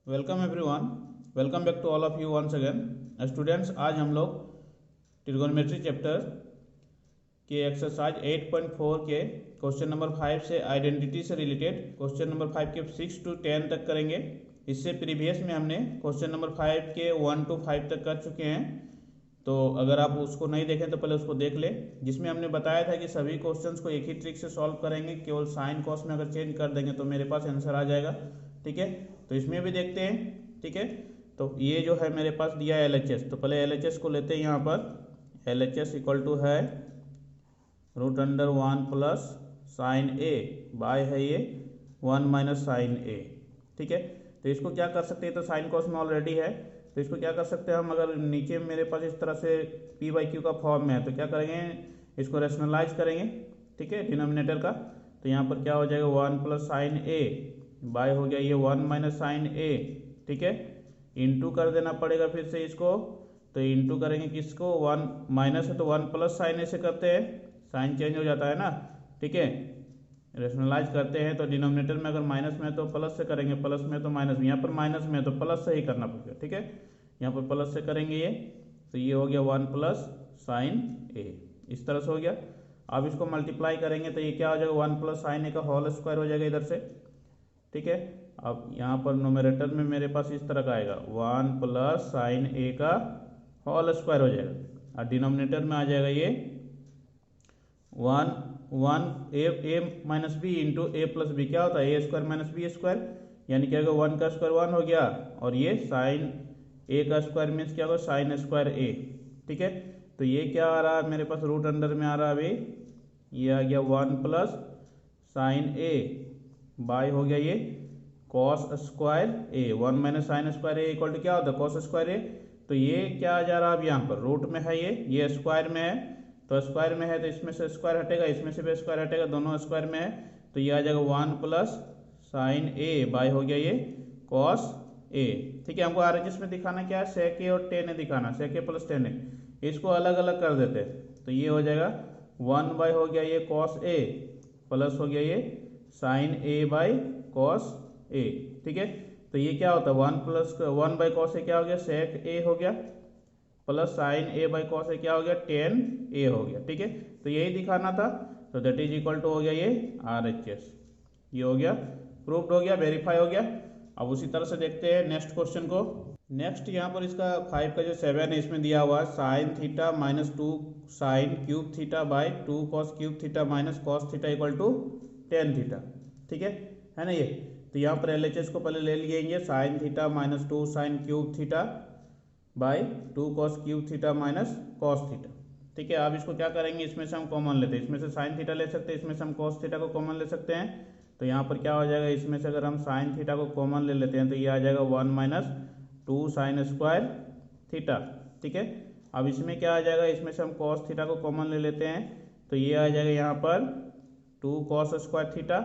Welcome everyone, welcome back to all of you once again. Students, आज हम लोग trigonometry chapter के exercise 8.4 के क्वेश्चन नंबर 5 से आइडेंटिटी से रिलेटेड क्वेश्चन नंबर 5 के 6 to 10 तक करेंगे। इससे प्रीवियस में हमने क्वेश्चन नंबर 5 के 1 to 5 तक कर चुके हैं, तो अगर आप उसको नहीं देखें तो पहले उसको देख लें, जिसमें हमने बताया था कि सभी क्वेश्चंस को एक ही ट्रिक से सॉल्व करेंगे। केवल साइन कॉस में अगर चेंज कर देंगे तो मेरे पास आंसर आ जाएगा। ठीक है, तो इसमें भी देखते हैं। ठीक है, तो ये जो है मेरे पास दिया है LHS, तो पहले LHS को लेते हैं। यहाँ पर LHS इक्वल टू है √1 प्लस साइन ए बाय है ये 1 माइनस साइन ए। ठीक है, तो इसको क्या कर सकते हैं, तो साइन कॉस में ऑलरेडी है, तो इसको क्या कर सकते हैं हम, अगर नीचे मेरे पास इस तरह से P/Q का फॉर्म में है तो क्या करेंगे, इसको रेशनलाइज करेंगे। ठीक है, डिनोमिनेटर का, तो यहाँ पर क्या हो जाएगा 1 प्लस साइन ए बाय हो गया ये 1 माइनस साइन ए। ठीक है, इंटू कर देना पड़ेगा फिर से इसको, तो इंटू करेंगे किसको, 1 माइनस है तो 1 प्लस साइन ए से करते हैं, साइन चेंज हो जाता है ना। ठीक है, रेशनलाइज करते हैं तो डिनोमिनेटर में अगर माइनस में तो प्लस से करेंगे, प्लस में तो माइनस में, यहाँ पर माइनस में तो प्लस से ही करना पड़ेगा। ठीक है, यहाँ पर प्लस से करेंगे ये, तो ये हो गया 1 प्लस साइन ए, इस तरह से हो गया। अब इसको मल्टीप्लाई करेंगे तो ये क्या हो जाएगा, 1 प्लस साइन ए का होल स्क्वायर हो जाएगा इधर से। ठीक है, अब यहाँ पर नोमिनेटर में मेरे पास इस तरह का आएगा 1 प्लस साइन ए का होल स्क्वायर हो जाएगा, और डिनोमिनेटर में आ जाएगा ये 1 ए माइनस बी इंटू ए प्लस बी। क्या होता है, ए स्क्वायर माइनस बी स्क्वायर, यानी क्या होगा 1 का स्क्वायर 1 हो गया, और ये साइन ए का स्क्वायर मीन्स क्या होगा साइन स्क्वायर ए। ठीक है, तो ये क्या आ रहा है मेरे पास, रूट अंडर में आ रहा है अभी, ये आ गया 1 प्लस साइन ए बाय हो गया ये cos square A, 1 minus sine square A equal to क्या होता है कॉस स्क्वायर ए। तो ये क्या आ जा रहा है अब, यहाँ पर रूट में है ये स्क्वायर में है, तो स्क्वायर में है तो इसमें से स्क्वायर हटेगा, इसमें से भी स्क्वायर हटेगा, दोनों स्क्वायर में है, तो ये आ जाएगा 1 प्लस साइन ए बाय हो गया ये कॉस ए। ठीक है, हमको RHS में दिखाना क्या है, सेक ए और टेन ए दिखाना, सेक ए प्लस टेन ए, इसको अलग अलग कर देते हैं, तो ये हो जाएगा 1 बाय हो गया ये कॉस ए प्लस हो गया ये sign A by cos A. ठीक है, तो ये क्या होता है 1 प्लस 1 बाय कॉस ए क्या हो गया सेक ए हो गया, plus sine A by cos A क्या हो गया टेन ए हो गया। ठीक है, तो यही दिखाना था, तो दैट इज इक्वल टू हो गया ये RHS, ये हो गया प्रूव्ड हो गया, वेरीफाई हो गया। अब उसी तरह से देखते हैं नेक्स्ट क्वेश्चन को। नेक्स्ट यहाँ पर इसका 5 का जो 7 है इसमें दिया हुआ है sine theta minus 2 sine cube theta by 2 cos cube theta minus cos theta equal to tan theta. ठीक है ना ये, तो यहाँ पर LHS को पहले ले लिए sign theta minus 2 sine cube theta by 2 cos cube theta minus cos theta. ठीक है, अब इसको क्या करेंगे, इसमें से हम कॉमन लेते हैं, इसमें से साइन थीटा ले सकते हैं, इसमें से हम कॉस थीटा को कॉमन ले सकते हैं, तो यहाँ पर क्या हो जाएगा, इसमें से अगर हम साइन थीटा को कॉमन ले लेते हैं तो ये आ जाएगा 1 माइनस 2 साइन स्क्वायर थीटा। ठीक है, अब इसमें क्या आ जाएगा, इसमें से हम कॉस थीटा को कॉमन ले लेते हैं, तो ये आ जाएगा यहाँ पर 2 कॉस स्क्वायर थीटा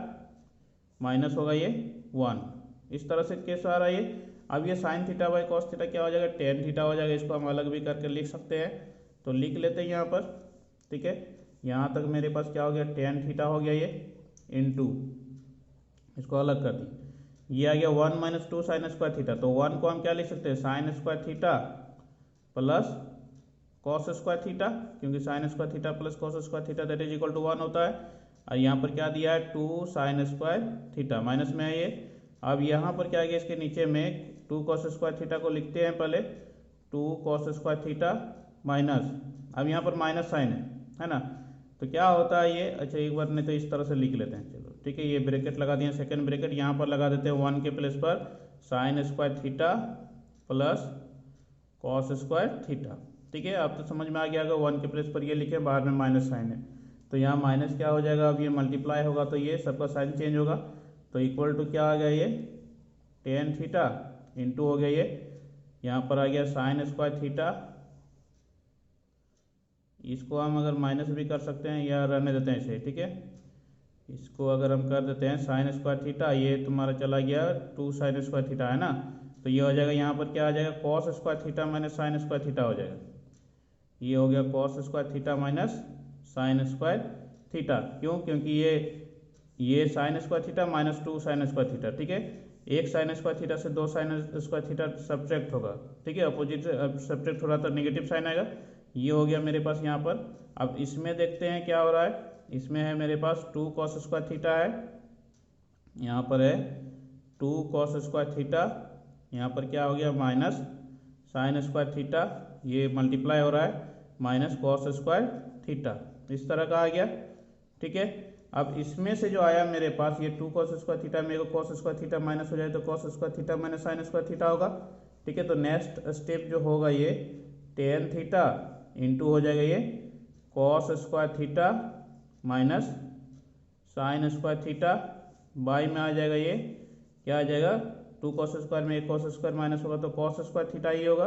माइनस होगा ये 1, इस तरह से केस आ रहा है ये। अब ये sine theta by cos theta क्या हो जाएगा टेन थीटा हो जाएगा, इसको हम अलग भी करके लिख सकते हैं, तो लिख लेते हैं यहाँ पर। ठीक है, यहाँ तक मेरे पास क्या हो गया टेन थीटा हो गया ये इनटू, इसको अलग कर दी, ये आ गया 1 माइनस 2 साइन स्क्वायर थीटा, तो 1 को हम क्या लिख सकते हैं sine square theta plus cos square theta, क्योंकि sine square theta plus cos square theta that is equal to 1 होता है, और यहाँ पर क्या दिया है 2 साइन स्क्वायर थीटा माइनस में है ये। अब यहाँ पर क्या आ गया, इसके नीचे में 2 कॉस स्क्वायर थीटा को लिखते हैं पहले, 2 कॉस स्क्वायर थीटा माइनस, अब यहाँ पर माइनस साइन है ना, तो क्या होता है ये, अच्छा एक बार नहीं तो इस तरह से लिख लेते हैं, चलो ठीक है, ये ब्रैकेट लगा दिए, सेकंड ब्रैकेट यहाँ पर लगा देते हैं 1 के प्लेस पर sign square theta plus cos square theta. ठीक है, अब तो समझ में आ गया अगर 1 के प्लेस पर ये लिखे, बाहर में माइनस साइन है, तो यहाँ माइनस क्या हो जाएगा, अब ये मल्टीप्लाई होगा तो ये सबका साइन चेंज होगा, तो इक्वल टू क्या आ गया ये टेन थीटा इंटू हो गया ये, यहाँ पर आ गया साइन स्क्वायर थीटा, इसको हम अगर माइनस भी कर सकते हैं या रहने देते हैं इसे। ठीक है, इसको अगर हम कर देते हैं साइन स्क्वायर थीटा, ये तुम्हारा चला गया 2 साइन स्क्वायर थीटा है ना, तो ये हो जाएगा यहाँ पर क्या आ जाएगा cos square theta minus sine square theta हो जाएगा, ये हो गया cos square theta minus sine square theta. क्यों, क्योंकि ये sine square theta minus 2 sign square theta. ठीक है, एक साइन स्क्वायर थीटा से दो साइन स्क्वायर थीटा सब्ट्रैक्ट होगा, ठीक है, अपोजिट सब्ट्रैक्ट हो रहा तो नेगेटिव साइन आएगा। ये हो गया मेरे पास यहाँ पर। अब इसमें देखते हैं क्या हो रहा है। इसमें है मेरे पास 2 cos स्क्वायर थीटा है, यहाँ पर है 2 cos स्क्वायर थीटा, यहाँ पर क्या हो गया माइनस साइन स्क्वायर थीटा, ये मल्टीप्लाई हो रहा है माइनस कॉस स्क्वायर थीटा, इस तरह का आ गया, ठीक है। अब इसमें से जो आया मेरे पास ये 2 cos स्क्वायर थीटा में cos स्क्वायर थीटा माइनस हो जाए तो cos square theta minus sine square theta होगा, ठीक है। तो नेक्स्ट स्टेप जो होगा ये टेन थीटा इंटू हो जाएगा ये cos square theta minus sine square theta, by में आ जाएगा ये क्या आ जाएगा 2 cos स्क्वायर में 1 cos स्क्वायर माइनस होगा तो cos स्क्वायर थीटा ही होगा,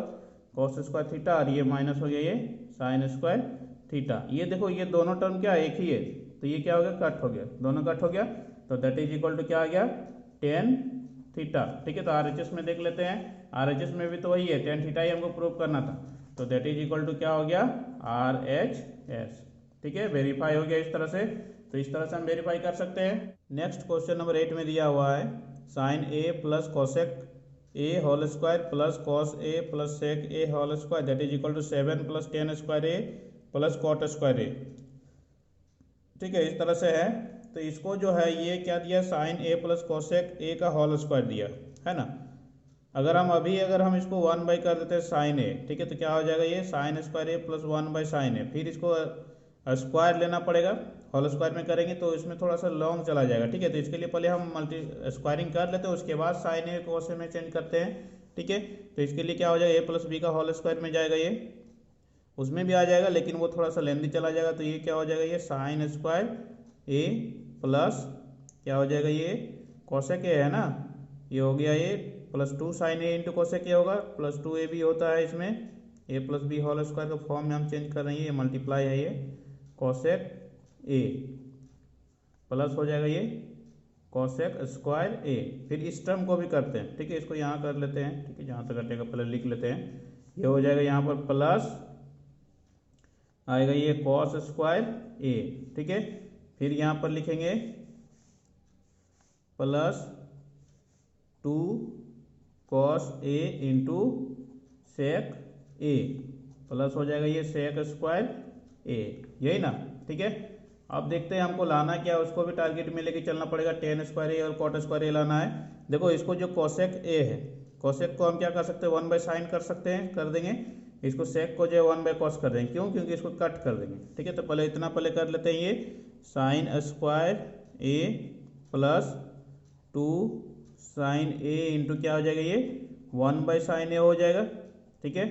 cos स्क्वायर थीटा, और ये माइनस हो गया ये साइन स्क्वायर थीटा। ये देखो ये दोनों टर्म क्या एक ही है, तो ये क्या हो गया कट हो गया, दोनों कट हो गया, तो दैट इज इक्वल टू क्या आ गया टेन थीटा, ठीक है। तो RHS में देख लेते हैं, RHS में भी तो वही है, टेन थीटा ही हमको प्रूव करना था, तो दैट इज इक्वल टू क्या हो गया RHS, ठीक है। वेरीफाई हो गया इस तरह से, तो इस तरह से हम वेरीफाई कर सकते हैं। नेक्स्ट क्वेश्चन नंबर 8 में दिया हुआ है sine A plus cosec A whole square plus cos A plus sec A whole square that is equal to 7 plus tan square A plus cot square A, ठीक है, इस तरह से है। तो इसको जो है ये क्या दिया sine A plus cosec A का होल स्क्वायर दिया है ना। अगर हम इसको 1 बाई कर देते हैं साइन ए, ठीक है, तो क्या हो जाएगा ये sine square A plus 1 by sine A, फिर इसको स्क्वायर लेना पड़ेगा, होल स्क्वायर में करेंगे तो इसमें थोड़ा सा लॉन्ग चला जाएगा, ठीक है। तो इसके लिए पहले हम मल्टी स्क्वायरिंग कर लेते हैं, उसके बाद साइन ए को में चेंज करते हैं, ठीक है। तो इसके लिए क्या हो जाएगा ए प्लस बी का होल स्क्वायर में जाएगा ये, उसमें भी आ जाएगा लेकिन वो थोड़ा सा लेंदी चला जाएगा, तो ये क्या हो जाएगा ये साइन स्क्वायर ए प्लस क्या हो जाएगा ये कोसेक ए है ना, ये हो गया ये plus 2 sine A into cosec A होगा, प्लस 2 ए भी होता है इसमें, A plus B whole square का फॉर्म में हम चेंज कर रहे हैं, ये मल्टीप्लाई है ये कोसेक ए प्लस हो जाएगा ये कोसेक स्क्वायर ए, फिर इस टर्म को भी करते हैं, ठीक है, इसको यहाँ कर लेते हैं, ठीक है, जहाँ तक कटेगा पहले लिख लेते हैं, ये हो जाएगा यहाँ पर प्लस आएगा ये कॉस स्क्वायर ए, ठीक है, फिर यहाँ पर लिखेंगे plus 2 cos A into sec A plus हो जाएगा ये सेक स्क्वायर ए, यही ना, ठीक है। अब देखते हैं हमको लाना क्या है, उसको भी टारगेट में लेके चलना पड़ेगा, टेन स्क्वायर ए और कॉट स्क्वायर ए लाना है। देखो इसको जो कोसेक ए है, कोसेक को हम क्या कर सकते हैं 1 बाई साइन कर सकते हैं, कर देंगे, इसको सेक को जो है 1 बाई कॉस कर देंगे, क्यों, क्योंकि इसको कट कर देंगे, ठीक है। तो पहले इतना पहले कर लेते हैं, ये sine square A plus 2 sine A into क्या हो जाएगा ये 1 बाई साइन ए हो जाएगा, ठीक है,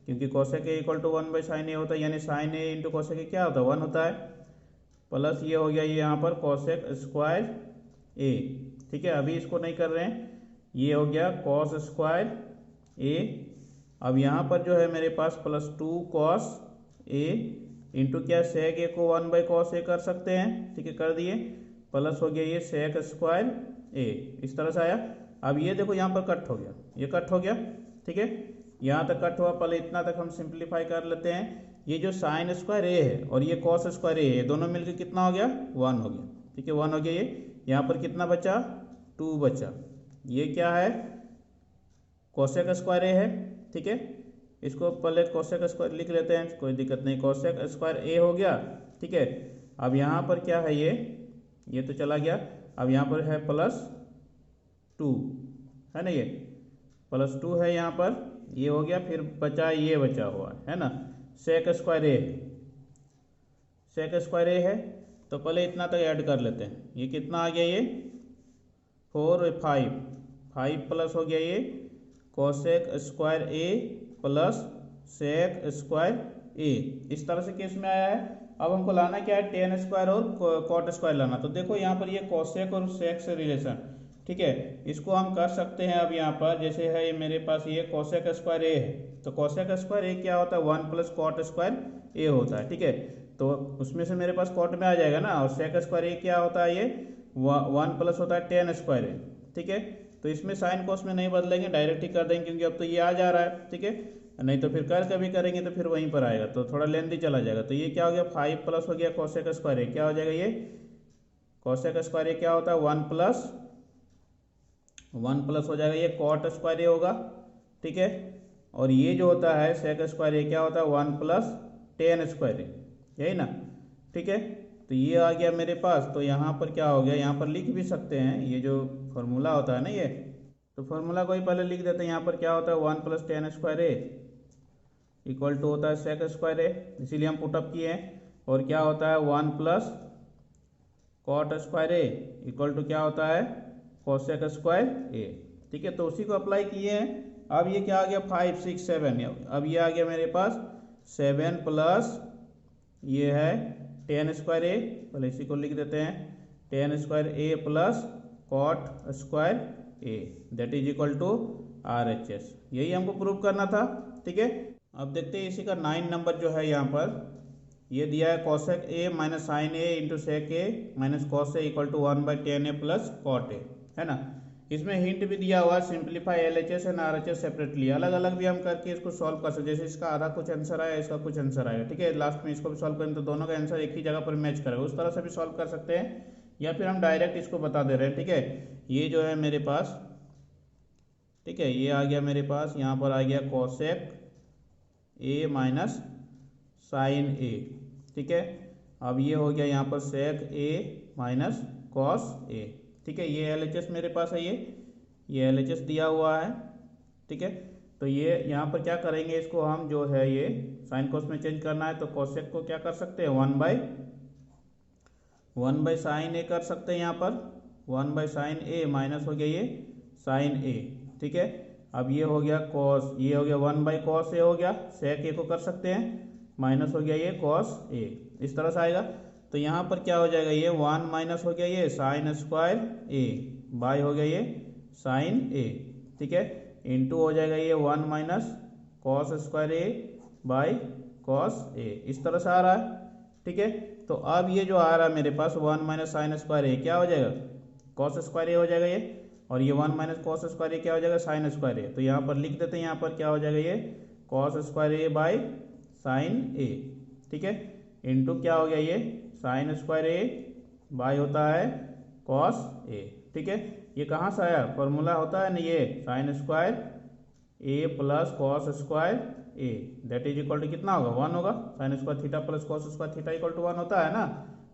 क्योंकि cosec A equal to 1 by sine A होता है, यानी sine A into cosec A क्या होता है 1 होता है, प्लस ये हो गया ये यहाँ पर कोसेक स्क्वायर ए, ठीक है। अभी इसको नहीं कर रहे हैं, ये हो गया कॉस स्क्वायर ए, अब यहाँ पर जो है मेरे पास प्लस 2 कॉस ए इंटू क्या सेक ए को 1 बाई कॉस ए कर सकते हैं, ठीक है, कर दिए, प्लस हो गया ये सेक स्क्वायर ए, इस तरह से आया। अब ये देखो यहाँ पर कट हो गया, ये कट हो गया, ठीक है, यहाँ तक कट हुआ, पहले इतना तक हम सिंप्लीफाई कर लेते हैं। ये जो साइन स्क्वायर ए है और ये कॉस स्क्वायर ए है, दोनों मिलकर कितना हो गया 1 हो गया, ठीक है, 1 हो गया, ये यहाँ पर कितना बचा 2 बचा, ये क्या है कोसेक स्क्वायर ए है, ठीक है, इसको पहले कोसेक स्क्वायर लिख लेते हैं, कोई दिक्कत नहीं, कोसेक स्क्वायर ए हो गया, ठीक है। अब यहाँ पर क्या है ये तो चला गया, अब यहाँ पर है प्लस 2 है ना, ये प्लस 2 है यहाँ पर, ये हो गया, फिर बचा ये बचा हुआ है ना सेक स्क्वायर ए, सेक स्क्वायर ए है, तो पहले इतना तक ऐड कर लेते हैं, ये कितना आ गया ये 4 5 प्लस हो गया ये cosec square A plus sec square ए, इस तरह से केस में आया है। अब हमको लाना क्या है टेन स्क्वायर और कॉट स्क्वायर लाना, तो देखो यहाँ पर ये कोसेक और सेक से रिलेशन, ठीक है, इसको हम कर सकते हैं। अब यहाँ पर जैसे है ये मेरे पास ये कोसेक स्क्वायर ए है, तो कोसेक स्क्वायर ए क्या होता है 1 प्लस कॉट स्क्वायर ए होता है, ठीक है, तो उसमें से मेरे पास कॉट में आ जाएगा ना, और सेक स्क्वायर ए क्या होता है ये 1 प्लस होता है टेन स्क्वायर ए, ठीक है। तो इसमें साइन कोस में नहीं बदलेंगे, डायरेक्ट ही कर देंगे, क्योंकि अब तो ये आ जा रहा है, ठीक है, नहीं तो फिर कर कभी करेंगे तो फिर वहीं पर आएगा, तो थोड़ा लेंथी चला जाएगा। तो ये क्या हो गया 5 प्लस हो गया कोसेक स्क्वायर ए, क्या हो जाएगा ये कोसेक स्क्वायर ए क्या होता है 1 प्लस 1 प्लस हो जाएगा ये कॉट स्क्वायर ए होगा, ठीक है। और ये जो होता है सेक स्क्वायर ए क्या होता है 1 प्लस टेन स्क्वायर ए, यही ना, ठीक है। तो ये आ गया मेरे पास। तो यहाँ पर क्या हो गया, यहाँ पर लिख भी सकते हैं ये जो फॉर्मूला होता है ना ये, तो फॉर्मूला को ही पहले लिख देते हैं। यहाँ पर क्या होता है 1 plus tan square A equal to होता है सेक स्क्वायर ए, इसीलिए हम पुटअप किए हैं। और क्या होता है 1 plus cot square A equal to क्या होता है कोसेक स्क्वायर ए, ठीक है। तो उसी को अप्लाई किए हैं। अब ये क्या आ गया 5 6 7, अब ये आ गया मेरे पास 7 प्लस ये है टेन स्क्वायर ए, पहले इसी को लिख देते हैं, tan square A plus cot square A that is equal to RHS। यही हमको प्रूव करना था, ठीक है। अब देखते हैं इसी का 9 नंबर जो है, यहाँ पर ये दिया है cosec A minus sine A into sec A minus cos A equal to 1/10 A plus cot A, है ना। इसमें हिंट भी दिया हुआ है simplify LHS and RHS separately, अलग अलग भी हम करके इसको सॉल्व कर सकते हैं। जैसे इसका आधा कुछ आंसर आया, इसका कुछ आंसर आएगा, ठीक है। लास्ट में इसको भी सॉल्व करें तो दोनों का आंसर एक ही जगह पर मैच करेगा, उस तरह से भी सॉल्व कर सकते हैं, या फिर हम डायरेक्ट इसको बता दे रहे हैं, ठीक है। ये जो है मेरे पास, ठीक है, ये आ गया मेरे पास, यहाँ पर आ गया cosec A minus sine A, ठीक है। अब ये हो गया यहाँ पर सेक ए माइनस कॉस ए, ठीक है। ये LHS मेरे पास है, ये LHS दिया हुआ है, ठीक है। तो ये यहाँ पर क्या करेंगे, इसको हम जो है ये साइन कॉस में चेंज करना है, तो कोसेक को क्या कर सकते हैं 1 बाई साइन ए कर सकते हैं। यहाँ पर 1 बाई साइन ए माइनस हो गया ये साइन ए, ठीक है। अब ये हो गया कॉस, ये हो गया 1 बाई कॉस ए हो गया, सेक ए को कर सकते हैं, माइनस हो गया ये कॉस ए, इस तरह से आएगा। तो यहाँ पर क्या हो जाएगा, ये 1 माइनस हो गया ये साइन स्क्वायर ए बाई हो गया ये साइन ए, ठीक है, इंटू हो जाएगा ये 1 minus cos square A by cos A, इस तरह से आ रहा है, ठीक है। तो अब ये जो आ रहा है मेरे पास 1 माइनस साइन स्क्वायर ए क्या हो जाएगा कॉस स्क्वायर ए हो जाएगा ये, और ये 1 माइनस कॉस स्क्वायर ए क्या हो जाएगा साइन स्क्वायर ए। तो यहाँ पर लिख देते हैं, यहाँ पर क्या हो जाएगा ये cos square A by sine A, ठीक है, इंटू क्या हो गया ये साइन स्क्वायर ए बाई होता है कॉस ए, ठीक है। ये कहाँ से आया, फॉर्मूला होता है ना ये sine square A plus cos square A that is equal to कितना होगा 1 होगा, sine square theta plus cos square theta equal to 1 होता है ना।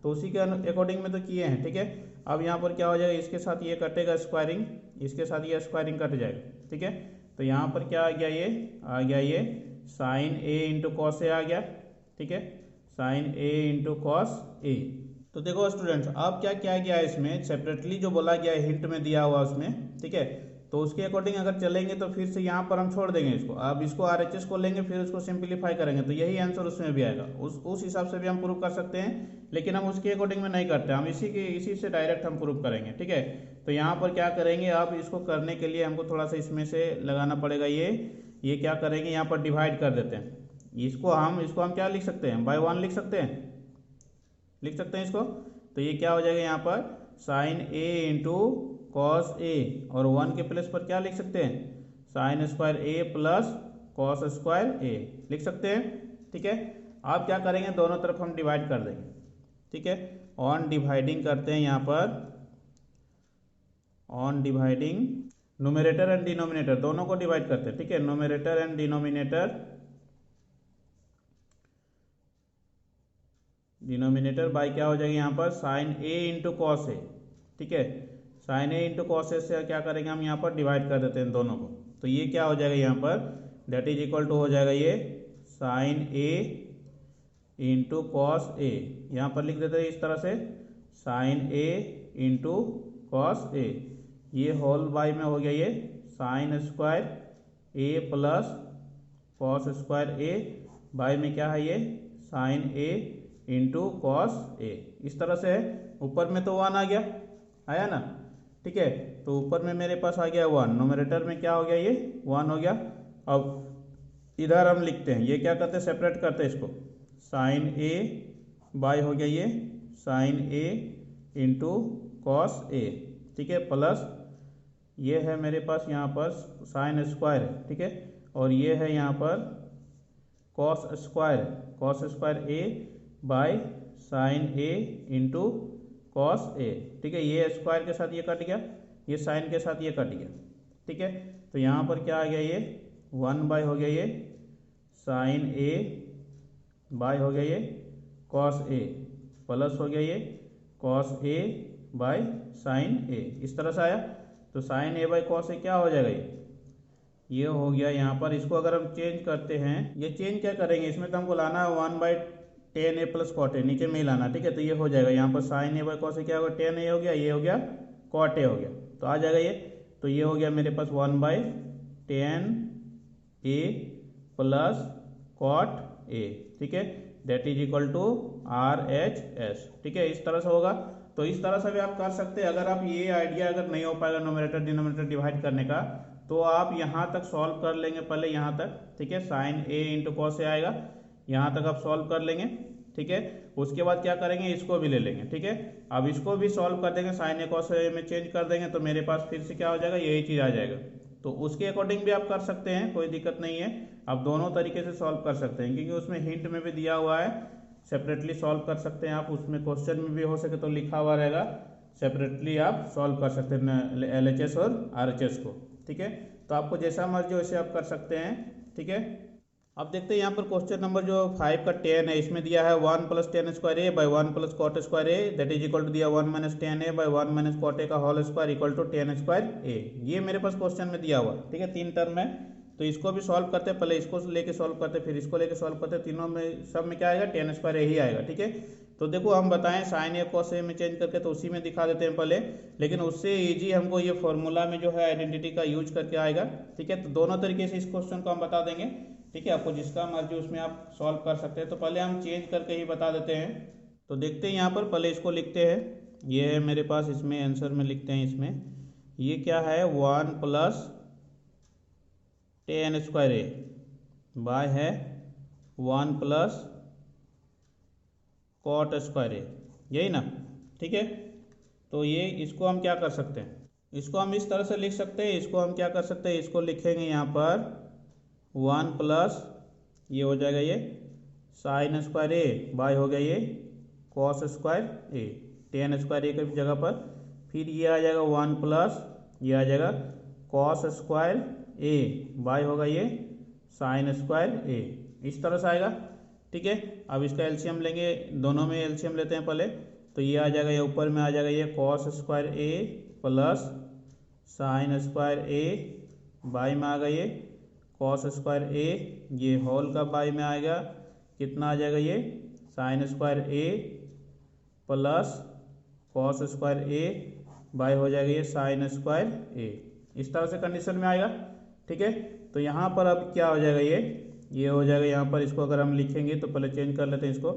तो उसी के अकॉर्डिंग में तो किए हैं, ठीक है। अब यहाँ पर क्या हो जाएगा, इसके साथ ये कटेगा स्क्वायरिंग, इसके साथ ये स्क्वायरिंग कट जाएगा, ठीक है। तो यहाँ पर क्या आ गया, ये आ गया ये साइन ए इंटू कॉस ए आ गया, ठीक है, साइन ए इंटू कॉस ए। तो देखो स्टूडेंट्स, अब क्या किया गया है इसमें सेपरेटली जो बोला गया है हिंट में दिया हुआ उसमें, ठीक है। तो उसके अकॉर्डिंग अगर चलेंगे तो फिर से यहाँ पर हम छोड़ देंगे इसको, अब इसको RHS को लेंगे, फिर उसको सिंप्लीफाई करेंगे, तो यही आंसर उसमें भी आएगा। उस हिसाब से भी हम प्रूव कर सकते हैं, लेकिन हम उसके अकॉर्डिंग में नहीं करते, हम इसी से डायरेक्ट हम प्रूव करेंगे, ठीक है। तो यहाँ पर क्या करेंगे, अब इसको करने के लिए हमको थोड़ा सा इसमें से लगाना पड़ेगा, ये क्या करेंगे, यहाँ पर डिवाइड कर देते हैं इसको हम क्या लिख सकते हैं बाई 1 लिख सकते हैं इसको। तो ये क्या हो जाएगा, यहाँ पर साइन ए इंटू कॉस ए, और 1 के प्लेस पर क्या लिख सकते हैं sine square A plus cos square ए लिख सकते हैं, ठीक है। आप क्या करेंगे, दोनों तरफ हम डिवाइड कर देंगे, ठीक है। ऑन डिवाइडिंग करते हैं, यहाँ पर on dividing numerator and denominator दोनों को डिवाइड करते हैं, ठीक है। न्यूमरेटर एंड डिनोमिनेटर बाई क्या हो जाएगा, यहाँ पर sine A into cos A, ठीक है। साइन ए इंटू कॉस ए से क्या करेंगे हम, यहाँ पर डिवाइड कर देते हैं दोनों को। तो ये क्या हो जाएगा, यहाँ पर दैट इज इक्वल टू हो जाएगा ये साइन ए इंटू कॉस ए, यहाँ पर लिख देते हैं इस तरह से साइन ए इंटू कॉस ए, ये होल बाई में हो गया ये sine square A plus cos square A by में क्या है ये sign A into cos A, इस तरह से है। ऊपर में तो 1 आ गया, आया ना, ठीक है। तो ऊपर में मेरे पास आ गया 1, न्यूमरेटर में क्या हो गया ये 1 हो गया। अब इधर हम लिखते हैं, ये क्या करते हैं सेपरेट करते हैं इसको, साइन ए बाई हो गया ये sign A into cos A, ठीक है, प्लस ये है मेरे पास यहाँ पर साइन स्क्वायर है, ठीक है, और ये है यहाँ पर cos square A by sine A into cos A, ठीक है। ये स्क्वायर के साथ ये कट गया, ये साइन के साथ ये कट गया, ठीक है। तो यहाँ पर क्या आ गया, ये 1 हो गया ये साइन ए बाय हो गया ये कॉस ए प्लस हो गया ये कॉस ए बाय साइन ए, इस तरह से आया। तो sign A by cos A क्या हो जाएगा, ये हो गया यहाँ पर। इसको अगर हम चेंज करते हैं, ये चेंज क्या करेंगे, इसमें तो हमको लाना है 1/10 a प्लस कॉट ए, नीचे में ही लाना, ठीक है। तो ये हो जाएगा यहाँ पर sine A by cos A क्या होगा 10 a हो गया, ये हो गया कॉट ए हो गया, तो आ जाएगा ये। तो ये हो गया मेरे पास 1/10 a प्लस कॉट ए, ठीक है, that is equal to RHS, ठीक है। इस तरह से होगा। तो इस तरह से भी आप कर सकते हैं। अगर आप ये आइडिया अगर नहीं हो पाएगा नोमिनेटर डिनोमिनेटर डिवाइड करने का, तो आप यहाँ तक सॉल्व कर लेंगे, पहले यहाँ तक, ठीक है। साइन ए इंटू कॉस ए आएगा, यहाँ तक आप सॉल्व कर लेंगे, ठीक है। उसके बाद क्या करेंगे, इसको भी ले लेंगे, ठीक है। अब इसको भी सॉल्व कर देंगे, साइन ए कॉस ए में चेंज कर देंगे, तो मेरे पास फिर से क्या हो जाएगा, यही चीज़ आ जाएगा। तो उसके अकॉर्डिंग भी आप कर सकते हैं, कोई दिक्कत नहीं है। आप दोनों तरीके से सॉल्व कर सकते हैं, क्योंकि उसमें हिंट में भी दिया हुआ है, सेपरेटली सॉल्व कर सकते हैं आप। उसमें क्वेश्चन में भी हो सके तो लिखा हुआ रहेगा, सेपरेटली आप सॉल्व कर सकते हैं LHS और RHS को, ठीक है। तो आपको जैसा मर्जी वैसे आप कर सकते हैं, ठीक है। अब देखते हैं यहाँ पर क्वेश्चन नंबर जो 5 का 10 है, इसमें दिया है 1 + tan square A by 1 + cot square A that is equal to दिया 1 - tan ए बाई 1 - cot ए का whole square equal to tan square A. ये मेरे पास क्वेश्चन में दिया हुआ, ठीक है, 3 टर्म है। तो इसको भी सॉल्व करते हैं, पहले इसको लेके सॉल्व करते हैं, फिर इसको लेके सॉल्व करते हैं। तीनों में सब में क्या आएगा, tan स्क्वायर ए ही आएगा, ठीक है। तो देखो हम बताएं साइन ए कॉस ए में चेंज करके, तो उसी में दिखा देते हैं पहले, लेकिन उससे इजी हमको ये फॉर्मूला में जो है आइडेंटिटी का यूज करके आएगा, ठीक है। तो दोनों तरीके से इस क्वेश्चन को हम बता देंगे, ठीक है। आपको जिसका मर्जी उसमें आप सॉल्व कर सकते हैं। तो पहले हम चेंज करके ही बता देते हैं। तो देखते हैं यहाँ पर, पहले इसको लिखते हैं। ये है मेरे पास, इसमें आंसर में लिखते हैं। इसमें ये क्या है, 1 + tan स्क्वायर ए बाय है 1 + cot स्क्वायर ए, यही ना, ठीक है। तो ये इसको हम क्या कर सकते हैं, इसको हम इस तरह से लिख सकते हैं। इसको हम क्या कर सकते हैं, इसको लिखेंगे यहाँ पर 1 प्लस ये हो जाएगा ये साइन स्क्वायर ए बाय हो गया ये कॉस स्क्वायर ए, tan स्क्वायर ए की जगह पर। फिर ये आ जाएगा 1 प्लस ये आ जाएगा कॉस स्क्वायर ए बाय होगा ये साइन स्क्वायर ए, इस तरह से आएगा, ठीक है। अब इसका एलसीएम लेंगे, दोनों में एलसीएम लेते हैं पहले। तो ये आ जाएगा, ये ऊपर में आ जाएगा ये cos square A plus sine square A by में आ गया ये कॉस स्क्वायर ए, ये होल का बाई में आएगा कितना आ जाएगा ये sine square A plus cos square A by हो जाएगा ये साइन स्क्वायर ए, इस तरह से कंडीशन में आएगा, ठीक है। तो यहाँ पर अब क्या हो जाएगा, ये हो जाएगा यहाँ पर। इसको अगर हम लिखेंगे तो पहले चेंज कर लेते हैं इसको।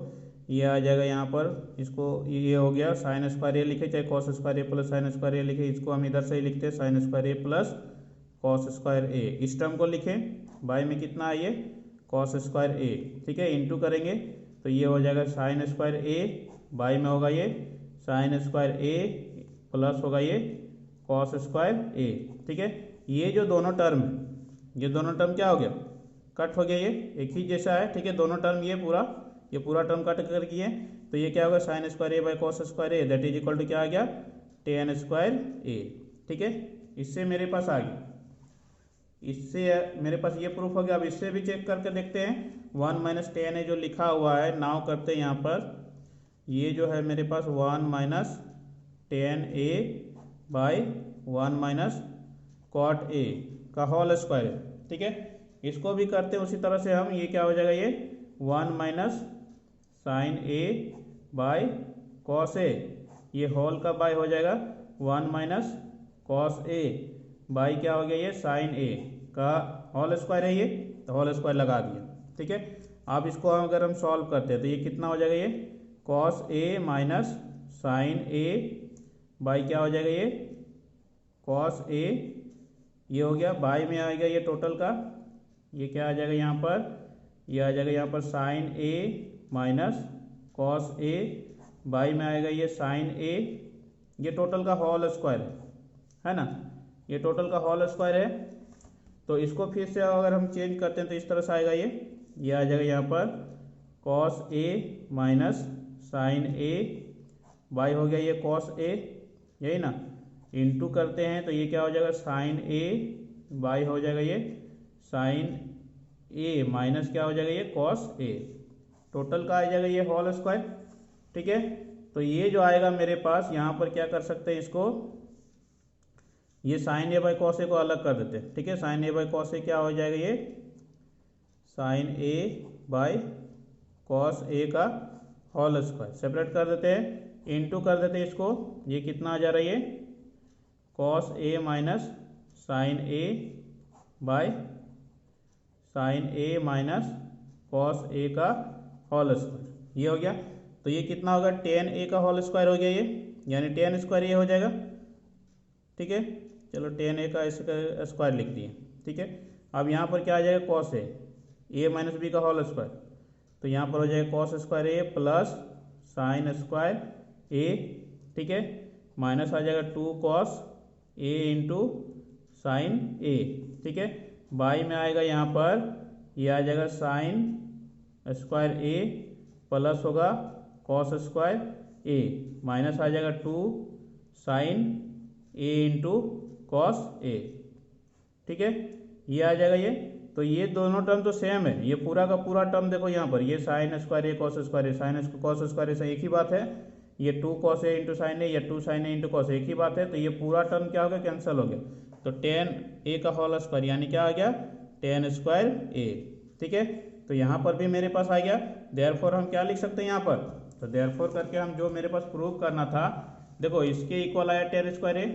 ये आ जाएगा यहाँ पर, इसको ये हो गया साइन स्क्वायर ए लिखे, चाहे cos square A plus sine square ए लिखे, इसको हम इधर से ही लिखते हैं sine square A plus cos square ए। इस टर्म को लिखें, बाई में कितना है ये कॉस स्क्वायर ए, ठीक है, इंटू करेंगे तो ये हो जाएगा साइन स्क्वायर ए बाई में होगा ये साइन स्क्वायर ए प्लस होगा ये कॉस स्क्वायर ए, ठीक है। ये जो दोनों टर्म, ये दोनों टर्म क्या हो गया, कट हो गया, ये एक ही जैसा है, ठीक है। दोनों टर्म ये पूरा टर्म कट कर किए, तो ये क्या होगा sine square A by cos square A that is equal to क्या आ गया tan स्क्वायर ए, ठीक है। इससे मेरे पास आ गया, इससे मेरे पास ये प्रूफ हो गया। अब इससे भी चेक करके देखते हैं। 1 - tan ए जो लिखा हुआ है, नाउ करते हैं यहाँ पर, ये जो है मेरे पास 1 - tan ए बाई 1 - cot ए का होल स्क्वायर है, ठीक है। इसको भी करते हैं उसी तरह से हम, ये क्या हो जाएगा ये 1 - साइन ए बाई कॉस ए, ये होल का बाई हो जाएगा 1 - कॉस ए बाई क्या हो गया ये साइन ए का होल स्क्वायर है ये, तो होल स्क्वायर लगा दिया, ठीक है। अब इसको अगर हम सॉल्व करते हैं तो ये कितना हो जाएगा, ये cos A minus sine A by क्या हो जाएगा ये कॉस ए, ये हो गया बाई में आएगा ये टोटल का, ये क्या आ जाएगा यहाँ पर, ये आ जाएगा यहाँ पर sine A minus cos A by में आएगा ये साइन ए, ये टोटल का होल स्क्वायर है ना, ये टोटल का होल स्क्वायर है। तो इसको फिर से अगर हम चेंज करते हैं तो इस तरह से आएगा, ये आ जाएगा यहाँ पर cos A minus sine A by हो गया ये कॉस ए, यही ना, इंटू करते हैं तो ये क्या हो जाएगा साइन ए बाई हो जाएगा ये साइन ए माइनस क्या हो जाएगा ये कॉस ए, टोटल का आ जाएगा ये होल स्क्वायर। ठीक है, तो ये जो आएगा मेरे पास यहाँ पर क्या कर सकते हैं इसको, ये साइन ए बाई कॉस ए को अलग कर देते हैं। ठीक है, sine A by cos A क्या हो जाएगा ये sign A by cos A का होल स्क्वायर, सेपरेट कर देते हैं, इनटू कर देते हैं इसको, ये कितना आ जा रहा है ये cos A minus sine A by sine A minus cos A का होल स्क्वायर, ये हो गया। तो ये कितना होगा टेन ए का होल स्क्वायर हो गया ये, यानी टेन स्क्वायर ये हो जाएगा। ठीक है, चलो टेन ए का इसका स्क्वायर लिख दिए। ठीक है, अब यहाँ पर क्या आ जाएगा कॉस ए माइनस बी का होल स्क्वायर, तो यहाँ पर हो जाएगा cos square A plus sine square A. ठीक है, माइनस आ जाएगा two cos A into sine A. ठीक है, बाई में आएगा यहाँ पर ये आ जाएगा साइन स्क्वायर ए प्लस होगा कॉस स्क्वायर ए, माइनस आ जाएगा two sine A into cos A. ठीक है, ये आ जाएगा ये, तो ये दोनों टर्म तो सेम है, ये पूरा का पूरा टर्म देखो यहाँ पर ये sine square A cos square A, sine cos square A से एक ही बात है, ये two cos A into sine A या two sine A into cos एक ही बात है। तो ये पूरा टर्म क्या हो गया कैंसिल हो गया, तो टेन ए का होल स्क्वायर यानी क्या आ गया टेन स्क्वायर ए। ठीक है, तो यहाँ पर भी मेरे पास आ गया, देयरफॉर हम क्या लिख सकते हैं यहाँ पर, तो देयरफॉर करके हम जो मेरे पास प्रूव करना था, देखो इसके इक्वल आया टेन स्क्वायर ए,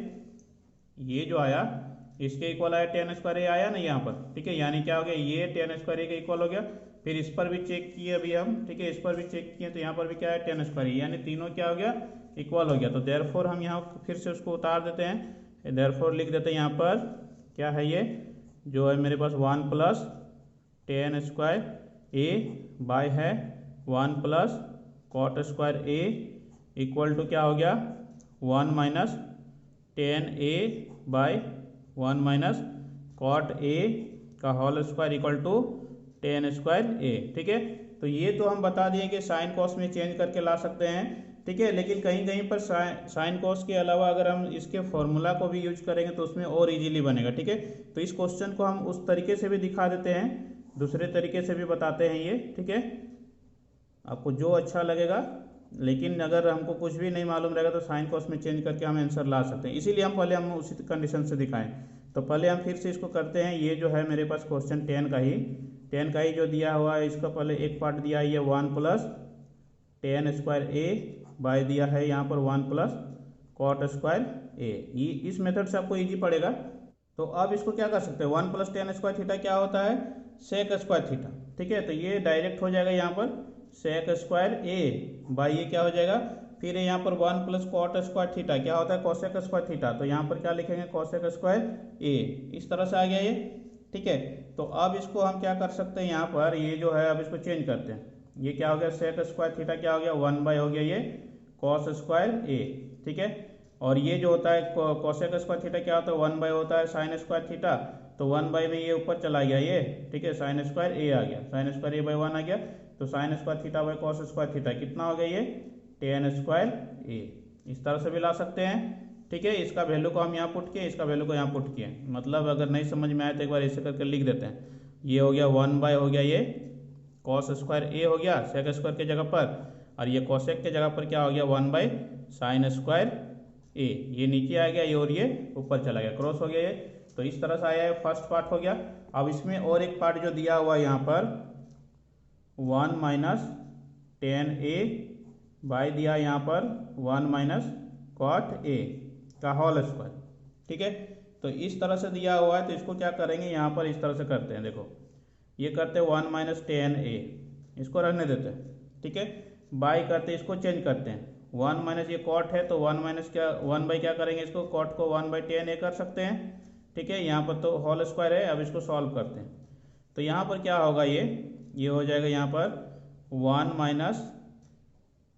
ये जो आया इसके इक्वल आया टेन स्क्वायर ए आया ना यहाँ पर। ठीक है, यानी क्या हो गया ये टेन स्क्वायर ए के इक्वल हो गया, फिर इस पर भी चेक किए अभी हम। ठीक है, इस पर भी चेक किए तो यहाँ पर भी क्या है टेन स्क्वायर ए, यानी तीनों क्या हो गया इक्वल हो गया। तो देयरफॉर हम यहाँ फिर से उसको उतार देते हैं, देयरफॉर लिख देते हैं यहाँ पर क्या है ये जो है मेरे पास one plus tan square A by है one plus cot square A equal to क्या हो गया one minus tan A by one minus cot A का whole square equal to tan square A. ठीक है, तो ये तो हम बता दिए कि साइन कॉस में चेंज करके ला सकते हैं। ठीक है, लेकिन कहीं कहीं पर साइन कॉस के अलावा अगर हम इसके फॉर्मूला को भी यूज करेंगे तो उसमें और इजीली बनेगा। ठीक है, तो इस क्वेश्चन को हम उस तरीके से भी दिखा देते हैं, दूसरे तरीके से भी बताते हैं ये। ठीक है, आपको जो अच्छा लगेगा, लेकिन अगर हमको कुछ भी नहीं मालूम रहेगा तो साइन कॉस में चेंज करके हम आंसर ला सकते हैं, इसीलिए हम पहले हम उसी कंडीशन से दिखाएं। तो पहले हम फिर से इसको करते हैं, ये जो है मेरे पास क्वेश्चन टेन का ही जो दिया हुआ है, इसका पहले एक पार्ट दिया है ये one plus tan square A bye दिया है यहाँ पर वन प्लस कॉट स्क्वायर ए। इस मेथड से आपको इजी पड़ेगा। तो अब इसको क्या कर सकते हैं, one plus tan square theta क्या होता है सेक स्क्वायर थीटा। ठीक है, तो ये डायरेक्ट हो जाएगा यहाँ पर सेक स्क्वायर ए बाई ये क्या हो जाएगा, फिर यहाँ पर one plus cot square theta क्या होता है कॉसेक स्क्वायर थीटा, तो यहाँ पर क्या लिखेंगे कॉसेक स्क्वायर ए, इस तरह से आ गया ये। ठीक है, तो अब इसको हम क्या कर सकते हैं यहाँ पर, ये जो है अब इसको चेंज करते हैं, ये क्या हो गया सेक स्क्वायर थीटा क्या हो गया वन बाय हो गया ये कॉस स्क्वायर ए। ठीक है, और ये जो होता है कॉसेक स्क्वायर थीटा क्या होता है वन बाय होता है साइन स्क्वायर थीटा, तो वन बाय में ये ऊपर चला गया ये। ठीक है, साइन स्क्वायर ए आ गया, sine square A by one आ गया, तो sine square theta by cos square theta कितना हो गया ये टेन स्क्वायर ए। इस तरह से भी ला सकते हैं। ठीक है, इसका वैल्यू को हम यहाँ पुट किए, इसका वैल्यू को यहाँ पुट किए, मतलब अगर नहीं समझ में आए तो एक बार ऐसे करके लिख देते हैं, ये हो गया वन बाय हो गया ये कॉस स्क्वायर ए हो गया सेक स्क्वायर के जगह पर, और ये कॉसेक के जगह पर क्या हो गया one by sine square A, ये नीचे आ गया ये और ये ऊपर चला गया क्रॉस हो गया ये। तो इस तरह से आया है फर्स्ट पार्ट हो गया। अब इसमें और एक पार्ट जो दिया हुआ है यहाँ पर one minus tan A by दिया यहाँ पर वन माइनस कॉट ए का होल स्क्वायर। ठीक है, तो इस तरह से दिया हुआ है, तो इसको क्या करेंगे यहाँ पर इस तरह से करते हैं, देखो ये करते हैं वन माइनस टेन ए, इसको रहने देते हैं। ठीक है, बाई करते इसको चेंज करते हैं, वन माइनस ये कॉट है तो वन माइनस क्या वन बाई क्या करेंगे इसको कॉट को वन बाई टेन ए कर सकते हैं। ठीक है, यहाँ पर तो होल स्क्वायर है, अब इसको सॉल्व करते हैं, तो यहाँ पर क्या होगा ये हो जाएगा यहाँ पर one minus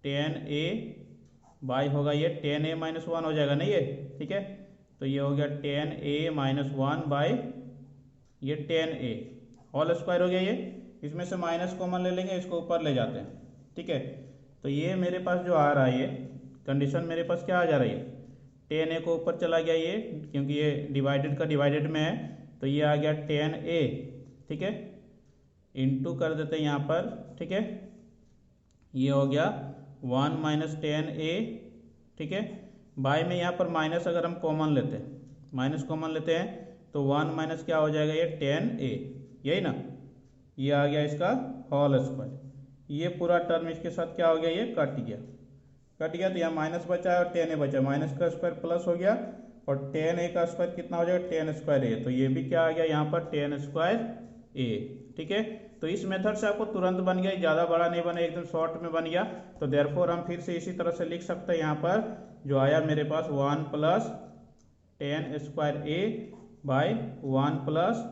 tan A by होगा ये टेन ए माइनस वन हो जाएगा ना ये। ठीक है, तो ये हो गया ten A minus one by ये टेन ए होल स्क्वायर हो गया ये, इसमें से माइनस कॉमन ले लेंगे, इसको ऊपर ले जाते हैं। ठीक है, तो ये मेरे पास जो आ रहा है ये कंडीशन मेरे पास क्या आ जा रही है 10a को ऊपर चला गया ये, क्योंकि ये डिवाइडेड का डिवाइडेड में है, तो ये आ गया 10a, ठीक है, इंटू कर देते हैं यहाँ पर, ठीक है, ये हो गया 1 माइनस 10a, ठीक है, बाय में यहाँ पर माइनस अगर हम कॉमन लेते हैं, माइनस कॉमन लेते हैं तो 1 माइनस क्या हो जाएगा ये 10a, यही ना, ये आ गया इसका होल स्क्वायर। ये पूरा टर्म इसके साथ क्या हो गया, ये कट गया, कट गया, तो यहाँ माइनस बचा और 10a बचा, माइनस का स्क्वायर प्लस हो गया और 10a का स्क्वायर कितना हो जाएगा 10 स्क्वायर a, तो ये भी क्या आ गया यहाँ पर 10 स्क्वायर a, ठीक है। तो इस मेथड से आपको तुरंत बन गया, ज़्यादा बड़ा नहीं बना, एकदम शॉर्ट में बन गया। तो देयरफॉर हम फिर से इसी तरह से लिख सकते हैं, यहाँ पर जो आया मेरे पास 1 plus 10 square a by 1 plus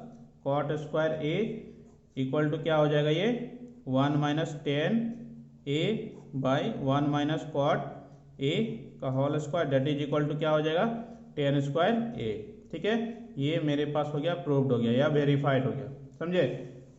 cot square a equal to क्या हो जाएगा ये 1 minus 10a by 1 minus cot a का whole square, that is equal to क्या हो जाएगा 10 स्क्वायर a, ठीक है। ये मेरे पास हो गया, प्रूव्ड हो गया या वेरीफाइड हो गया, समझे।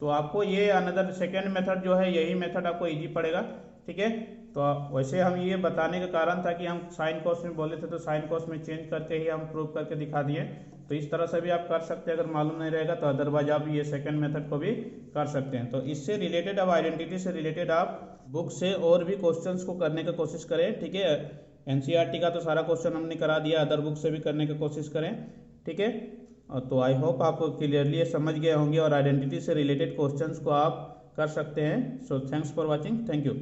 तो आपको ये अनदर सेकेंड मेथड जो है, यही मेथड आपको इजी पड़ेगा, ठीक है। तो वैसे हम ये बताने का कारण था कि हम साइन कॉस में बोले थे, तो साइन कॉस में चेंज करके ही हम प्रूव करके दिखा दिए। तो इस तरह से भी आप कर सकते हैं, अगर मालूम नहीं रहेगा तो अदरवाइज आप ये सेकंड मेथड को भी कर सकते हैं। तो इससे रिलेटेड, अब आइडेंटिटी से रिलेटेड आप बुक से और भी क्वेश्चंस को करने की कोशिश करें, ठीक है। एनसीईआरटी का तो सारा क्वेश्चन हमने करा दिया, अदर बुक से भी करने की कोशिश करें, ठीक है। तो आई होप आप क्लियरली ये समझ गए होंगे और आइडेंटिटी से रिलेटेड क्वेश्चंस को आप कर सकते हैं। So thanks for watching, thank you.